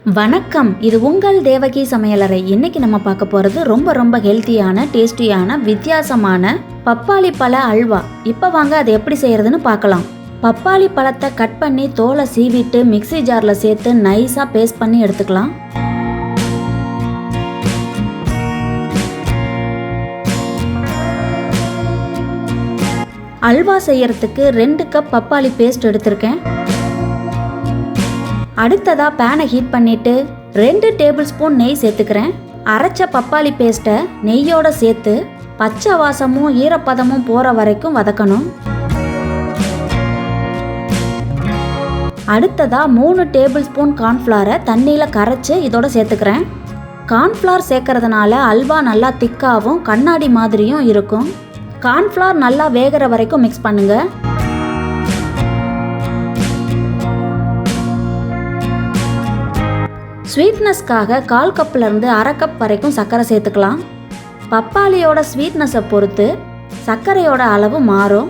வணக்கம், இது உங்கள் தேவகி சமையலறை. இன்னைக்கு நம்ம பார்க்க போகிறது ரொம்ப ஹெல்த்தியான டேஸ்டியான வித்தியாசமான பப்பாளி பழ அல்வா. இப்போ வாங்க அதை எப்படி செய்யறதுன்னு பார்க்கலாம். பப்பாளி பழத்தை கட் பண்ணி தோலை சீவிட்டு மிக்ஸி ஜாரில் சேர்த்து நைஸாக பேஸ்ட் பண்ணி எடுத்துக்கலாம். அல்வா செய்யறதுக்கு 2 கப் பப்பாளி பேஸ்ட் எடுத்திருக்கேன். அடுத்ததா பேனை ஹீட் பண்ணிட்டு 2 டேபிள் ஸ்பூன் நெய் சேர்த்துக்கிறேன். அரைச்ச பப்பாளி பேஸ்ட்டை நெய்யோட சேர்த்து பச்சை வாசமும் ஈரப்பதமும் போற வரைக்கும் வதக்கணும். அடுத்ததா 3 டேபிள் ஸ்பூன் கார்ன்ஃப்ளவரை தண்ணியில கரைச்சு இதோட சேர்த்துக்கிறேன். கார்ன்ஃப்ளவர் சேர்க்கறதுனால அல்வா நல்லா திக்காவும் கண்ணாடி மாதிரியும் இருக்கும். கார்ன்ஃப்ளவர் நல்லா வேகிற வரைக்கும் மிக்ஸ் பண்ணுங்க. ஸ்வீட்னஸ்க்காக 1/4 கப்லேருந்து 1/2 கப் வரைக்கும் சர்க்கரை சேர்த்துக்கலாம். பப்பாளியோட ஸ்வீட்னஸை பொறுத்து சர்க்கரையோட அளவு மாறும்.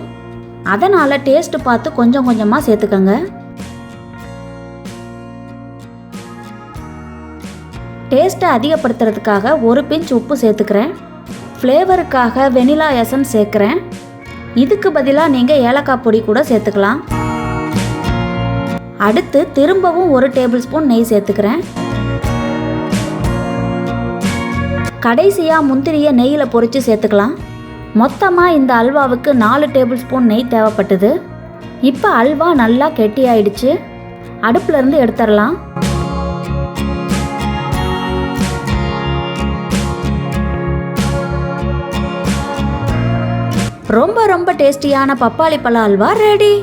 அதனால் டேஸ்ட் பார்த்து கொஞ்சம் கொஞ்சமாக சேர்த்துக்கங்க. டேஸ்ட்டை அதிகப்படுத்துறதுக்காக 1 பிஞ்ச் உப்பு சேர்த்துக்கிறேன். ஃப்ளேவருக்காக வெனிலா எசன்ஸ் சேர்க்குறேன். இதுக்கு பதிலாக நீங்கள் ஏலக்காய் பொடி கூட சேர்த்துக்கலாம். அடுத்து திரும்பவும் 1 டேபிள் ஸ்பூன் நெய் சேர்த்துக்கிறேன். கடைசியாக முந்திரியை நெய்யில் பொரித்து சேர்த்துக்கலாம். மொத்தமாக இந்த அல்வாவுக்கு 4 டேபிள் ஸ்பூன் நெய் தேவைப்பட்டது. இப்போ அல்வா நல்லா கெட்டியாயிடுச்சு. அடுப்புலேருந்து எடுத்துடலாம். ரொம்ப டேஸ்டியான பப்பாளி பழ அல்வா ரெடி.